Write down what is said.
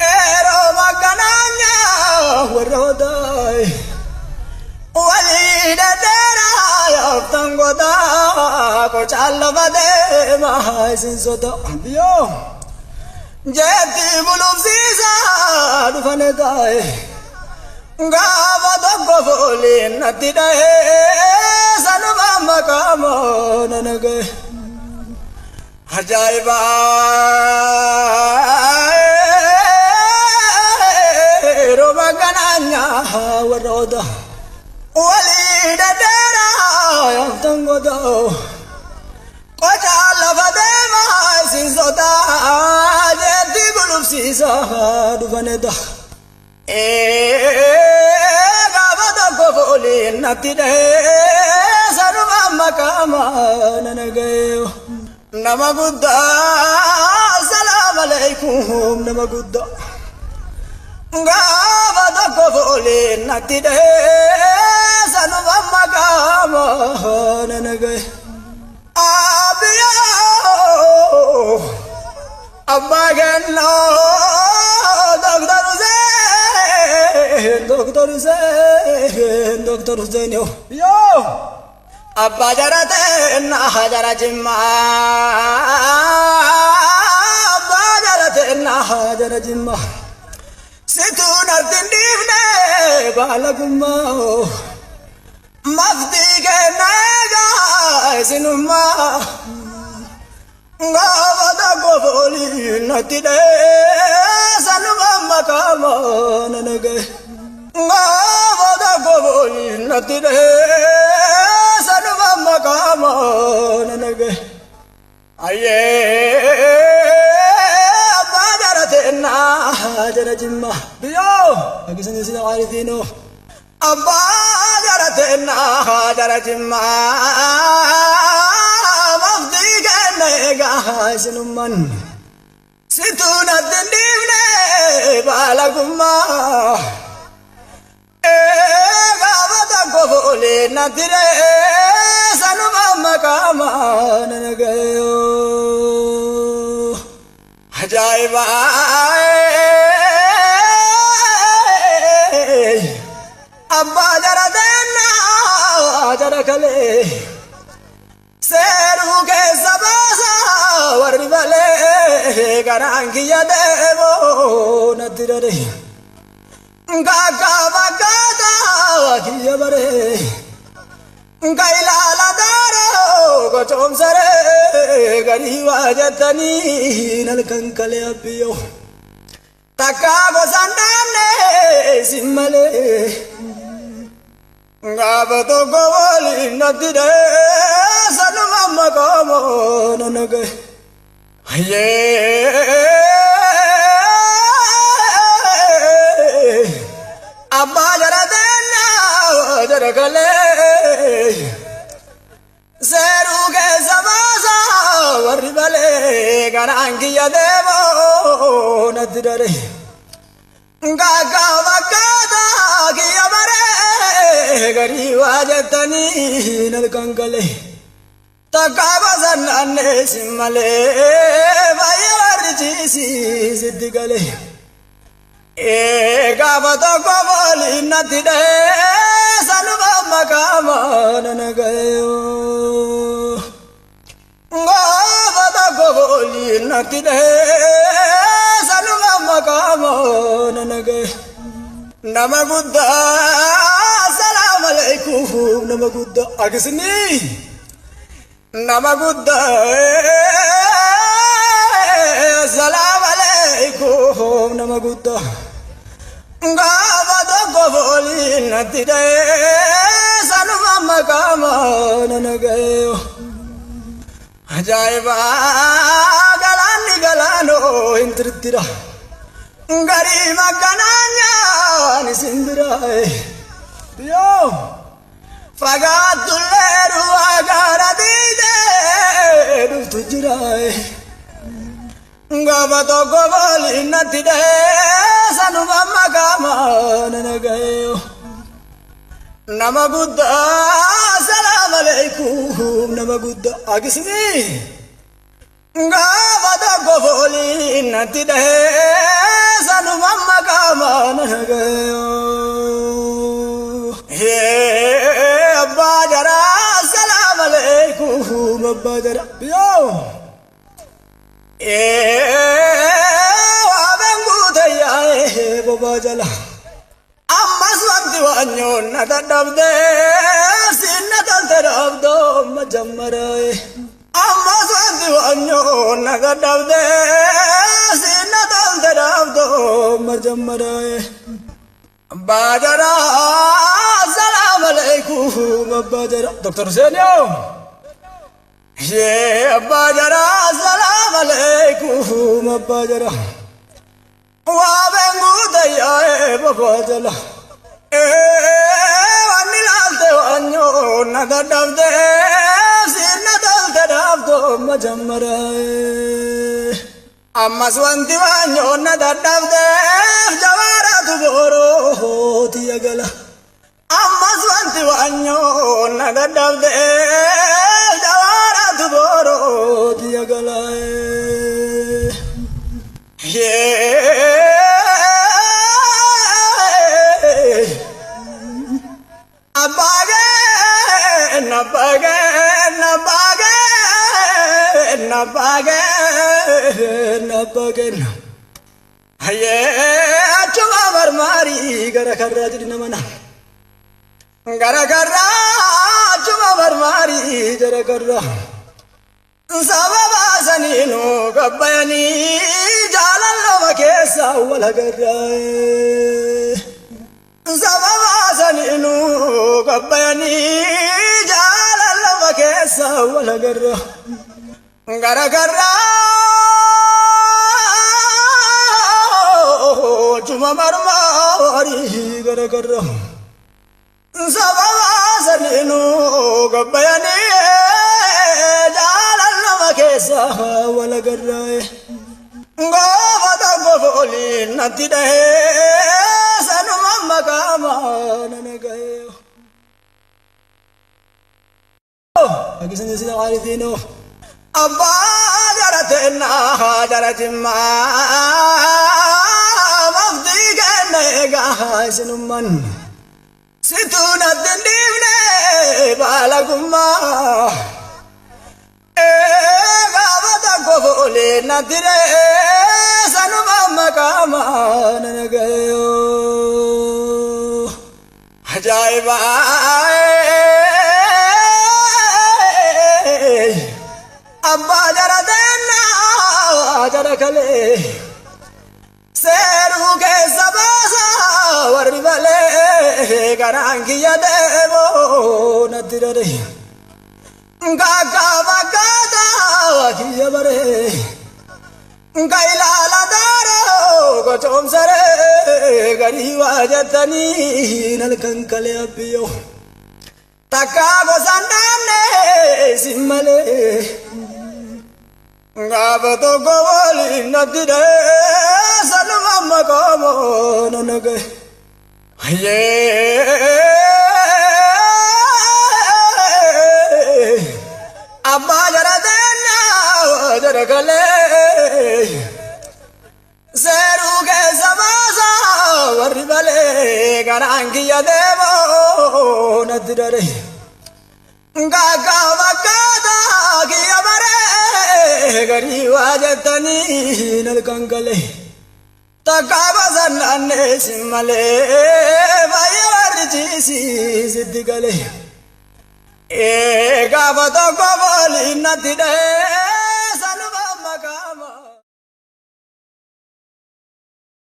ero magananya warodai walida tera yaftangoda ko chalvade mahaisin soto yo jeti bulubsisa dufanedai gava dogo volin natidai sanuba makamo nanage ajaiba romagananya waroda walida tera yaftangoda Kochala vadema sinzota jeti bulubsisa dufaneda gavada govoli natide sarva makama nanagayo namagudda salam alaikum namagudda gavada govoli natide sarva makama nanagayo Abiyo Abbaganno Doctor Hussein yo Abba jarate na hajara jimma Abba jarate na hajara jimma Situna dindivne balagumma Mafdige naga sinuma Gavada govoli natide sanuma makama nanage Gavada govoli natide sanuma makama nanage Aye abajarate na hajara jimma biyo agisani sila arifino Abba jaratenna jarajimma mafdiga nega sinuman situna dindivne balagumma gavada govole natire sanuma makama nanagayo ajaiba Abba jaratenna jarakale seru ke sabasa waribale garangiya devo natirare gaga bagada kiya bare gailala daro ko chomsare gariwa jatani nalkankale abiyo takago sandane simmale Gavado govoli natide sanuma makamo nanage Aye Abba jaratenna jarakale Seru ke sabasa waribale garangiya devo natidare Gaga vakada kiya bare gariwa jatani nalkankale takaba zanne simmale vayarjisi siddigale gavada govoli natide salva makama nanagayo gavada govoli natide salva makama nanagayo namagudda salam alaikum namagudda agisni namagudda salam alaikum namagudda gavada govoli natide salva makama nanagayo ajaiba galani galano intrittira Gari magananya ni sindirai yo fagaduleru agara dide du tujirai gavado govoli natide sanuma makama nanagayo namagudda salam عليكم نمجد أقسمي غابة قفولي نتده سنمم كمان هي أبا جرى السلام عليكم أبا جرى بيو وابن قوتي بابا جلا أما سوانتي وانيون نتدب سنة تدب مجمرة أما سوانتي وانيون نتدب سنة تدب مجمرة باجرا السلام عليكم باجرا دكتور سينيو يا باجرا السلام عليكم باجرا وابنغو ديا باجرا واني لالت وانيو نغدب سينة تدب مجمرة أما سوانتي وانيو نغدب بورو تيغلا أما سوانتي وانيو نغدب جوارات بورو تيغلا أباغي نباغي نباغي نباغي نباغي هيه أجمع مرماري غرا غرا جدنا منا غرا غرا أجمع مرماري غرا غرا سبب سنينو كبياني جالل مكيسا ولا غرا سبب سنينو كبياني جالل مكيسا ولا غرا غرا غرا جمع مرماري غرا غرا سبب سنينو كبياني جالل مكيسا ولا غرا غابة قفولي نتده سنمم كمان نغيو أجسني سيد عارفينو أبا جرتنا جرت ما مفدي كنغا سنمن ستون الدنيا بالكما غابة قفولي نتده سنمم كمان نغيو عجائب أبا جردنا جركلي سيرو كسباسا وربلي كرانكي يدبو ندرري كاكا بكاتا كي بري كايلا لدارو كوم سري غري واجتني نلكنكلي ابيو تكاغو سندامني سيمالي غابتو قولي ندده سنمم كمان نغي أبا جردنا جركلي سيرو كسباسا وربلي كرانكي يدبو ندرري كاكا بكاتا كي بري غري واجتني نلكنكلي تكابا سناني سمالي باي ورجيسي سدقلي غابة قبولي ندده